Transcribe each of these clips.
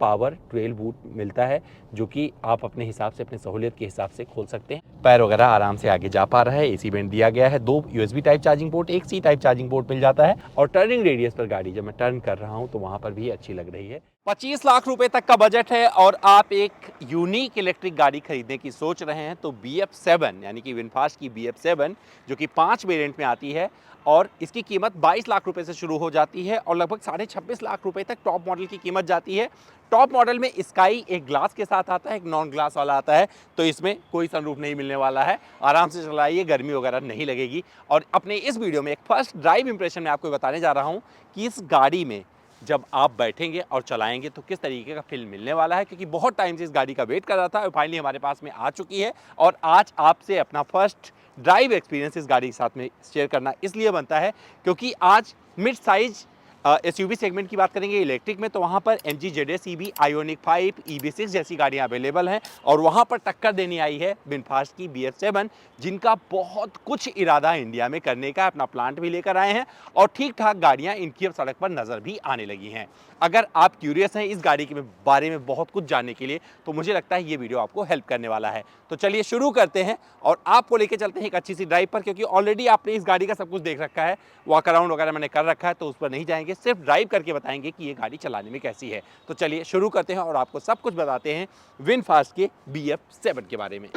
Power 12 volt मिलता है, जो कि आप अपने हिसाब से, अपनी सहूलियत के हिसाब से खोल सकते हैं। पैर वगैरह आराम से आगे जा पा रहा है, एसी वेंट दिया गया है, 2 यूएसबी टाइप चार्जिंग पोर्ट, एक सी टाइप चार्जिंग पोर्ट मिल जाता है। और टर्निंग रेडियस पर गाड़ी जब मैं टर्न कर रहा हूं तो वहां पर भी अच्छी लग रही है। 25 लाख रुपए तक का बजट है और आप एक यूनिक इलेक्ट्रिक गाड़ी खरीदने की सोच रहे हैं तो BF7 यानी कि विनफास्ट की BF7 जो कि 5 वेरिएंट में आती है और इसकी कीमत 22 लाख रुपए से शुरू हो जाती है और लगभग 26.5 लाख रुपए तक टॉप मॉडल की कीमत जाती है। टॉप मॉडल में स्काई एक ग्लास के साथ आता है, एक नॉन ग्लास वाला आता है, तो इसमें कोई सनरूफ नहीं मिलने वाला है। आराम से चलाइए, गर्मी वगैरह नहीं लगेगी। और अपने इस वीडियो में एक फर्स्ट ड्राइव इंप्रेशन में आपको बताने जा रहा हूं कि इस गाड़ी में जब आप बैठेंगे और चलाएंगे तो किस तरीके का फील मिलने वाला है, क्योंकि बहुत टाइम से इस गाड़ी का वेट कर रहा था और फाइनली हमारे पास में आ चुकी है। और आज आपसे अपना फर्स्ट ड्राइव एक्सपीरियंस इस गाड़ी के साथ में शेयर करना इसलिए बनता है क्योंकि आज मिड साइज एसयूवी सेगमेंट की बात करेंगे इलेक्ट्रिक में, तो वहाँ पर MG ZS EV, ionic 5, EV6 जैसी गाड़ियाँ अवेलेबल हैं और वहाँ पर टक्कर देने आई है विनफास्ट की BF7, जिनका बहुत कुछ इरादा इंडिया में करने का, अपना प्लांट भी लेकर आए हैं और ठीक ठाक गाड़ियाँ इनकी अब सड़क पर नज़र भी आने लगी हैं। अगर आप क्यूरियस हैं इस गाड़ी के बारे में बहुत कुछ जानने के लिए तो मुझे लगता है ये वीडियो आपको हेल्प करने वाला है। तो चलिए शुरू करते हैं और आपको लेके चलते हैं एक अच्छी सी ड्राइव पर, क्योंकि ऑलरेडी आपने इस गाड़ी का सब कुछ देख रखा है, वॉक अराउंड वगैरह मैंने कर रखा है, तो उस पर नहीं जाएंगे, सिर्फ ड्राइव करके बताएंगे कि ये गाड़ी चलाने में कैसी है। तो चलिए शुरू करते हैं और आपको सब कुछ बताते हैं विनफास्ट के BF7 के बारे में।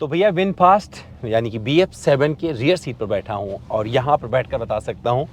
तो भैया विनफास्ट यानी कि BF7 के रियर सीट पर बैठा हूँ और यहाँ पर बैठकर बता सकता हूँ,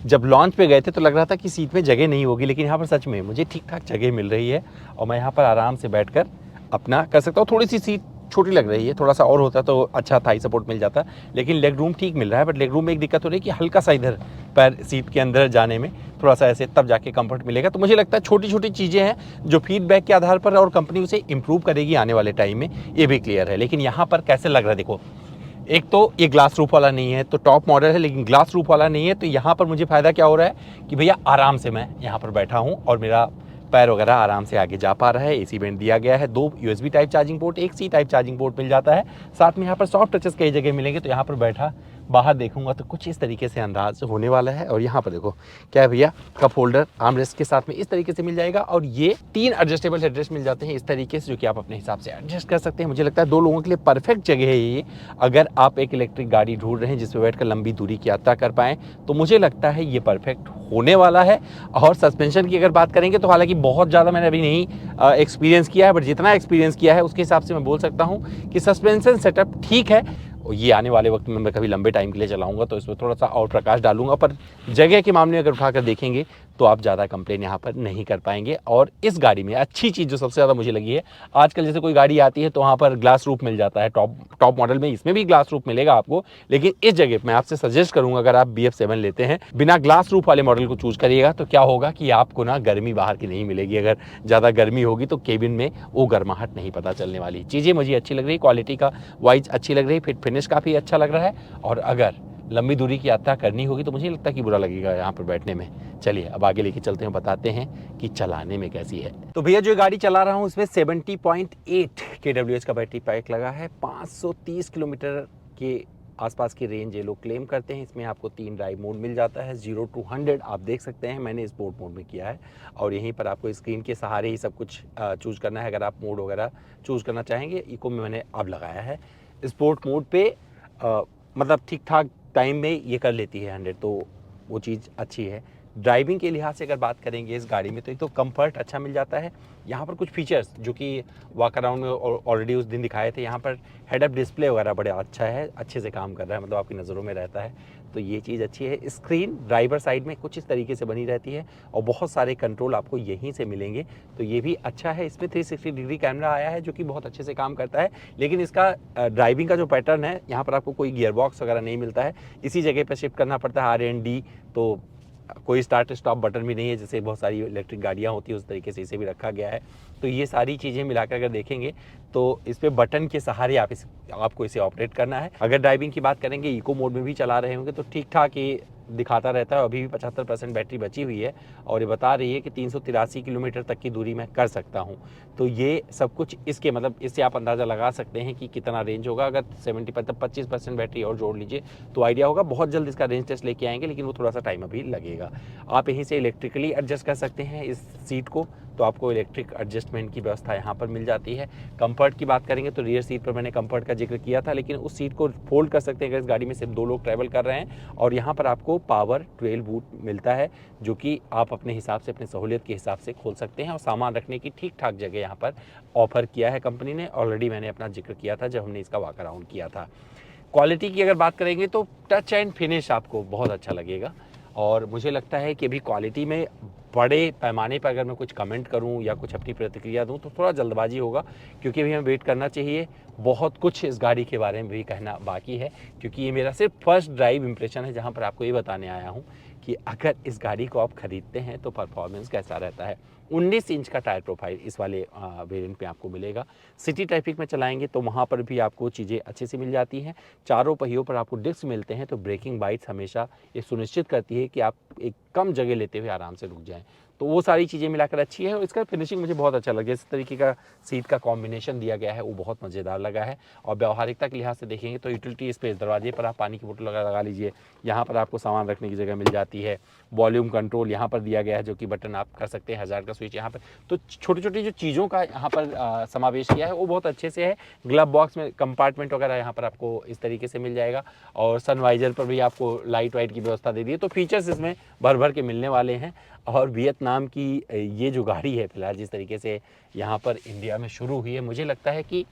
जब लॉन्च पे गए थे तो लग रहा था कि सीट में जगह नहीं होगी, लेकिन यहाँ पर सच में मुझे ठीक ठाक जगह मिल रही है और मैं यहाँ पर आराम से बैठकर अपना कर सकता हूँ। थोड़ी सी सीट छोटी लग रही है, थोड़ा सा और होता तो अच्छा थाई सपोर्ट मिल जाता, लेकिन लेग रूम ठीक मिल रहा है। बट लेग रूम में एक दिक्कत हो रही है कि हल्का सा इधर पैर सीट के अंदर जाने में थोड़ा सा ऐसे, तब जाके कंफर्ट मिलेगा। तो मुझे लगता है छोटी छोटी चीज़ें हैं जो फीडबैक के आधार पर और कंपनी उसे इंप्रूव करेगी आने वाले टाइम में, ये भी क्लियर है। लेकिन यहाँ पर कैसे लग रहा है देखो, एक तो ये ग्लास रूफ वाला नहीं है, तो टॉप मॉडल है लेकिन ग्लास रूफ वाला नहीं है, तो यहाँ पर मुझे फ़ायदा क्या हो रहा है कि भैया आराम से मैं यहाँ पर बैठा हूँ और मेरा पैर वगैरह आराम से आगे जा पा रहा है। एसी वेंट दिया गया है, 2 यूएसबी टाइप चार्जिंग पोर्ट, एक सी टाइप चार्जिंग पोर्ट मिल जाता है। साथ में यहाँ पर सॉफ्ट टचेस कई जगह मिलेंगे, तो यहाँ पर बैठा बाहर देखूंगा तो कुछ इस तरीके से अंदाज होने वाला है। और यहाँ पर देखो क्या है भैया, कप होल्डर आर्म रेस्ट के साथ में इस तरीके से मिल जाएगा और ये 3 एडजस्टेबल हेडरेस्ट मिल जाते हैं इस तरीके से, जो कि आप अपने हिसाब से एडजस्ट कर सकते हैं। मुझे लगता है 2 लोगों के लिए परफेक्ट जगह है ये। अगर आप एक इलेक्ट्रिक गाड़ी ढूंढ रहे हैं जिसमें बैठकर लंबी दूरी की यात्रा कर पाएँ तो मुझे लगता है ये परफेक्ट होने वाला है। और सस्पेंशन की अगर बात करेंगे तो हालांकि बहुत ज़्यादा मैंने अभी नहीं एक्सपीरियंस किया है, बट जितना एक्सपीरियंस किया है उसके हिसाब से मैं बोल सकता हूँ कि सस्पेंशन सेटअप ठीक है। ये आने वाले वक्त में मैं कभी लंबे टाइम के लिए चलाऊंगा तो इसमें थोड़ा सा और प्रकाश डालूंगा, पर जगह के मामले में अगर उठाकर देखेंगे तो आप ज़्यादा कंप्लेन यहाँ पर नहीं कर पाएंगे। और इस गाड़ी में अच्छी चीज़ जो सबसे ज़्यादा मुझे लगी है, आजकल जैसे कोई गाड़ी आती है तो वहाँ पर ग्लास रूफ मिल जाता है, टॉप मॉडल में इसमें भी ग्लास रूफ मिलेगा आपको, लेकिन इस जगह मैं आपसे सजेस्ट करूँगा अगर आप BF7 लेते हैं बिना ग्लास रूफ वाले मॉडल को चूज करिएगा तो क्या होगा कि आपको ना गर्मी बाहर की नहीं मिलेगी। अगर ज़्यादा गर्मी होगी तो केबिन में वो गर्माहट नहीं पता चलने वाली। चीज़ें मुझे अच्छी लग रही, क्वालिटी का वाइज अच्छी लग रही, फिट फिनिश काफ़ी अच्छा लग रहा है। और अगर लंबी दूरी की यात्रा करनी होगी तो मुझे नहीं लगता कि बुरा लगेगा यहाँ पर बैठने में। चलिए अब आगे लेके चलते हैं, बताते हैं कि चलाने में कैसी है। तो भैया जो गाड़ी चला रहा हूँ उसमें 70.8 kWh का बैटरी पैक लगा है, 530 किलोमीटर के आसपास की रेंज ये लोग क्लेम करते हैं। इसमें आपको 3 ड्राइव मोड मिल जाता है, 0 to 100 आप देख सकते हैं, मैंने स्पोर्ट मोड में किया है और यहीं पर आपको स्क्रीन के सहारे ही सब कुछ चूज़ करना है। अगर आप मोड वगैरह चूज़ करना चाहेंगे, इको में मैंने अब लगाया है। स्पोर्ट मोड पे मतलब ठीक ठाक टाइम में ये कर लेती है 100, तो वो चीज़ अच्छी है। ड्राइविंग के लिहाज से अगर बात करेंगे इस गाड़ी में तो एक तो कंफर्ट अच्छा मिल जाता है। यहाँ पर कुछ फीचर्स जो कि वॉक अराउंड में ऑलरेडी उस दिन दिखाए थे, यहाँ पर हेड अप डिस्प्ले वगैरह बड़ा अच्छा है, अच्छे से काम कर रहा है, मतलब आपकी नज़रों में रहता है, तो ये चीज़ अच्छी है। स्क्रीन ड्राइवर साइड में कुछ इस तरीके से बनी रहती है और बहुत सारे कंट्रोल आपको यहीं से मिलेंगे, तो ये भी अच्छा है। इसमें 360 डिग्री कैमरा आया है जो कि बहुत अच्छे से काम करता है, लेकिन इसका ड्राइविंग का जो पैटर्न है, यहाँ पर आपको कोई गियर बॉक्स वगैरह नहीं मिलता है, इसी जगह पर शिफ्ट करना पड़ता है R&D, तो कोई स्टार्ट स्टॉप बटन भी नहीं है जैसे बहुत सारी इलेक्ट्रिक गाड़ियाँ होती है उस तरीके से इसे भी रखा गया है। तो ये सारी चीज़ें मिलाकर अगर देखेंगे तो इस पे बटन के सहारे आपको इसे ऑपरेट करना है। अगर ड्राइविंग की बात करेंगे, इको मोड में भी चला रहे होंगे तो ठीक ठाक ये दिखाता रहता है। अभी भी 75% बैटरी बची हुई है और ये बता रही है कि 383 किलोमीटर तक की दूरी मैं कर सकता हूँ। तो ये सब कुछ इसके मतलब इससे आप अंदाज़ा लगा सकते हैं कि कितना रेंज होगा। अगर 25% बैटरी और जोड़ लीजिए तो आइडिया होगा। बहुत जल्द इसका रेंज टेस्ट लेके आएंगे, लेकिन वो थोड़ा सा टाइम अभी लगेगा। आप यहीं से इलेक्ट्रिकली एडजस्ट कर सकते हैं इस सीट को, तो आपको इलेक्ट्रिक एडजस्टमेंट की व्यवस्था यहाँ पर मिल जाती है। कंफर्ट की बात करेंगे तो रियर सीट पर मैंने कंफर्ट का जिक्र किया था, लेकिन उस सीट को फोल्ड कर सकते हैं अगर इस गाड़ी में सिर्फ 2 लोग ट्रैवल कर रहे हैं। और यहाँ पर आपको पावर 12 वोल्ट मिलता है, जो कि आप अपने हिसाब से, अपने सहूलियत के हिसाब से खोल सकते हैं। और सामान रखने की ठीक ठाक जगह यहाँ पर ऑफर किया है कंपनी ने। ऑलरेडी मैंने अपना जिक्र किया था जब हमने इसका वॉक अराउंड किया था। क्वालिटी की अगर बात करेंगे तो टच एंड फिनिश आपको बहुत अच्छा लगेगा। और मुझे लगता है कि अभी क्वालिटी में बड़े पैमाने पर अगर मैं कुछ कमेंट करूं या कुछ अपनी प्रतिक्रिया दूं तो थोड़ा जल्दबाजी होगा, क्योंकि अभी हमें वेट करना चाहिए। बहुत कुछ इस गाड़ी के बारे में भी कहना बाकी है, क्योंकि ये मेरा सिर्फ फर्स्ट ड्राइव इंप्रेशन है, जहां पर आपको ये बताने आया हूं कि अगर इस गाड़ी को आप खरीदते हैं तो परफॉर्मेंस कैसा रहता है। 19 इंच का टायर प्रोफाइल इस वाले वेरिएंट पे आपको मिलेगा। सिटी ट्रैफिक में चलाएंगे तो वहाँ पर भी आपको चीज़ें अच्छे से मिल जाती हैं। चारों पहियों पर आपको डिस्क मिलते हैं, तो ब्रेकिंग बाइट्स हमेशा ये सुनिश्चित करती है कि आप एक कम जगह लेते हुए आराम से रुक जाएं। तो वो सारी चीज़ें मिलाकर अच्छी है। और इसका फिनिशिंग मुझे बहुत अच्छा लगा। इस तरीके का सीट का कॉम्बिनेशन दिया गया है वो बहुत मज़ेदार लगा है। और व्यवहारिकता के लिहाज से देखेंगे तो यूटिलिटी स्पेस, दरवाजे पर आप पानी की बोतल लगा लीजिए, यहाँ पर आपको सामान रखने की जगह मिल जाती है। वॉल्यूम कंट्रोल यहाँ पर दिया गया है, जो कि बटन आप कर सकते हैं, हज़ार का स्विच यहाँ पर। तो छोटी छोटी जो चीज़ों का यहाँ पर समावेश किया है वो बहुत अच्छे से है। ग्लव बॉक्स में कंपार्टमेंट वगैरह यहाँ पर आपको इस तरीके से मिल जाएगा। और सनवाइजर पर भी आपको लाइट वाइट की व्यवस्था दे दी है। तो फीचर्स इसमें भर भर के मिलने वाले हैं। और वियतनाम की ये जो गाड़ी है फिलहाल जिस तरीके से यहाँ पर इंडिया में शुरू हुई है, मुझे लगता है कि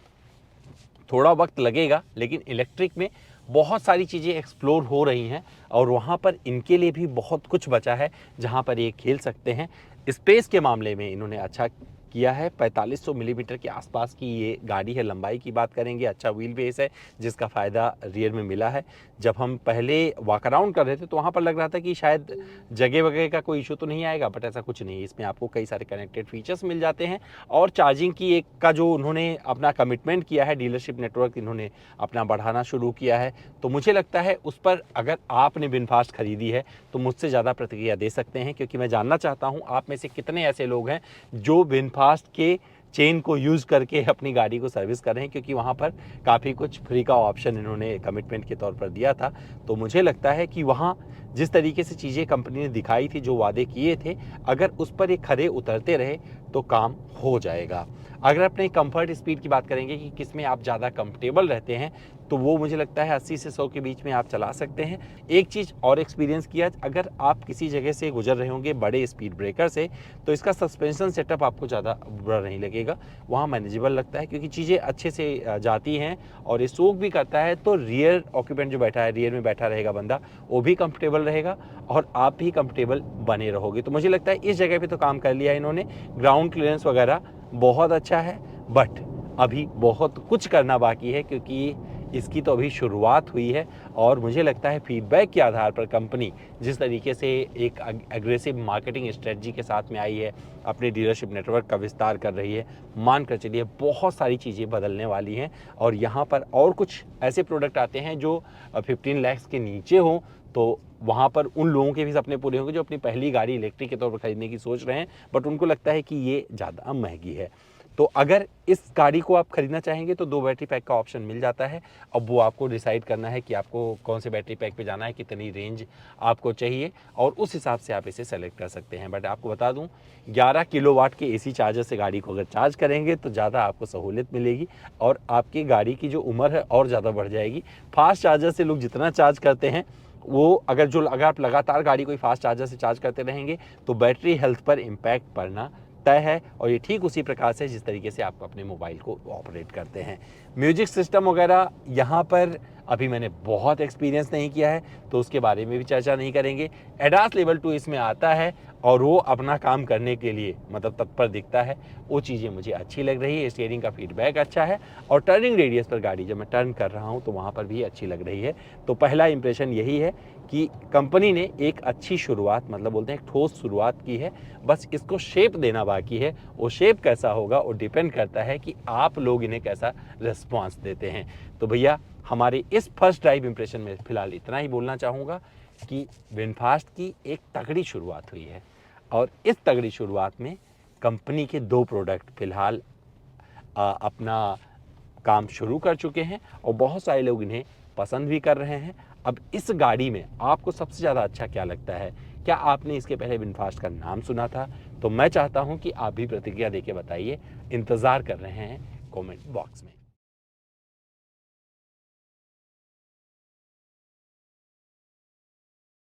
थोड़ा वक्त लगेगा, लेकिन इलेक्ट्रिक में बहुत सारी चीज़ें एक्सप्लोर हो रही हैं और वहाँ पर इनके लिए भी बहुत कुछ बचा है जहाँ पर ये खेल सकते हैं। स्पेस के मामले में इन्होंने अच्छा किया है। 4500 मिलीमीटर के आसपास की ये गाड़ी है। लंबाई की बात करेंगे, अच्छा व्हील बेस है जिसका फ़ायदा रियर में मिला है। जब हम पहले वॉक अराउंड कर रहे थे तो वहाँ पर लग रहा था कि शायद जगह वगैरह का कोई इशू तो नहीं आएगा, बट ऐसा कुछ नहीं है। इसमें आपको कई सारे कनेक्टेड फीचर्स मिल जाते हैं। और चार्जिंग की एक का जो उन्होंने अपना कमिटमेंट किया है, डीलरशिप नेटवर्क इन्होंने अपना बढ़ाना शुरू किया है, तो मुझे लगता है उस पर अगर आपने विनफास्ट खरीदी है तो मुझसे ज़्यादा प्रतिक्रिया दे सकते हैं, क्योंकि मैं जानना चाहता हूँ आप में से कितने ऐसे लोग हैं जो विनफास्ट के चेन को यूज़ करके अपनी गाड़ी को सर्विस कर रहे हैं, क्योंकि वहाँ पर काफ़ी कुछ फ्री का ऑप्शन इन्होंने कमिटमेंट के तौर पर दिया था। तो मुझे लगता है कि वहाँ जिस तरीके से चीज़ें कंपनी ने दिखाई थी, जो वादे किए थे, अगर उस पर ये खरे उतरते रहे तो काम हो जाएगा। अगर अपने कंफर्ट स्पीड की बात करेंगे कि किस में आप ज़्यादा कंफर्टेबल रहते हैं, तो वो मुझे लगता है 80 से 100 के बीच में आप चला सकते हैं। एक चीज़ और एक्सपीरियंस किया, अगर आप किसी जगह से गुजर रहे होंगे बड़े स्पीड ब्रेकर से, तो इसका सस्पेंशन सेटअप आपको ज़्यादा बुरा नहीं लगेगा, वहाँ मैनेजेबल लगता है, क्योंकि चीज़ें अच्छे से जाती हैं और ये सोक भी करता है। तो रियर ऑक्यूपेंट जो बैठा है, रियर में बैठा रहेगा बंदा, वो भी कंफर्टेबल रहेगा और आप भी कंफर्टेबल बने रहोगे। तो मुझे लगता है इस जगह पे तो काम कर लिया इन्होंने। ग्राउंड क्लियरेंस वगैरह बहुत अच्छा है, बट अभी बहुत कुछ करना बाकी है, क्योंकि इसकी तो अभी शुरुआत हुई है। और मुझे लगता है फीडबैक के आधार पर कंपनी जिस तरीके से एक एग्रेसिव मार्केटिंग स्ट्रेटजी के साथ में आई है, अपने डीलरशिप नेटवर्क का विस्तार कर रही है, मान कर चलिए बहुत सारी चीज़ें बदलने वाली हैं। और यहाँ पर और कुछ ऐसे प्रोडक्ट आते हैं जो 15 लाख के नीचे हों, तो वहाँ पर उन लोगों के भी सपने पूरे होंगे जो अपनी पहली गाड़ी इलेक्ट्रिक के तौर पर खरीदने की सोच रहे हैं, बट उनको लगता है कि ये ज़्यादा महंगी है। तो अगर इस गाड़ी को आप खरीदना चाहेंगे तो 2 बैटरी पैक का ऑप्शन मिल जाता है। अब वो आपको डिसाइड करना है कि आपको कौन से बैटरी पैक पे जाना है, कितनी रेंज आपको चाहिए, और उस हिसाब से आप इसे सेलेक्ट कर सकते हैं। बट आपको बता दूं, 11 किलोवाट के एसी चार्जर से गाड़ी को अगर चार्ज करेंगे तो ज़्यादा आपको सहूलियत मिलेगी और आपकी गाड़ी की जो उम्र है और ज़्यादा बढ़ जाएगी। फास्ट चार्जर से लोग जितना चार्ज करते हैं, वो अगर आप लगातार गाड़ी को फास्ट चार्जर से चार्ज करते रहेंगे तो बैटरी हेल्थ पर इम्पैक्ट पड़ना तय है। और ये ठीक उसी प्रकार से जिस तरीके से आप अपने मोबाइल को ऑपरेट करते हैं। म्यूजिक सिस्टम वगैरह यहाँ पर अभी मैंने बहुत एक्सपीरियंस नहीं किया है, तो उसके बारे में भी चर्चा नहीं करेंगे। एडास लेवल 2 इसमें आता है और वो अपना काम करने के लिए मतलब तत्पर दिखता है, वो चीज़ें मुझे अच्छी लग रही है। स्टीयरिंग का फीडबैक अच्छा है और टर्निंग रेडियस पर गाड़ी जब मैं टर्न कर रहा हूँ तो वहाँ पर भी अच्छी लग रही है। तो पहला इंप्रेशन यही है कि कंपनी ने एक अच्छी शुरुआत, मतलब बोलते हैं एक ठोस शुरुआत की है, बस इसको शेप देना बाकी है। वो शेप कैसा होगा वो डिपेंड करता है कि आप लोग इन्हें कैसा रिस्पॉन्स देते हैं। तो भैया हमारे इस फर्स्ट ड्राइव इंप्रेशन में फ़िलहाल इतना ही बोलना चाहूँगा। कि विनफास्ट की एक तगड़ी शुरुआत हुई है और इस तगड़ी शुरुआत में कंपनी के 2 प्रोडक्ट फ़िलहाल अपना काम शुरू कर चुके हैं और बहुत सारे लोग इन्हें पसंद भी कर रहे हैं। अब इस गाड़ी में आपको सबसे ज़्यादा अच्छा क्या लगता है? क्या आपने इसके पहले विनफास्ट का नाम सुना था? तो मैं चाहता हूं कि आप भी प्रतिक्रिया देके बताइए। इंतज़ार कर रहे हैं कमेंट बॉक्स में।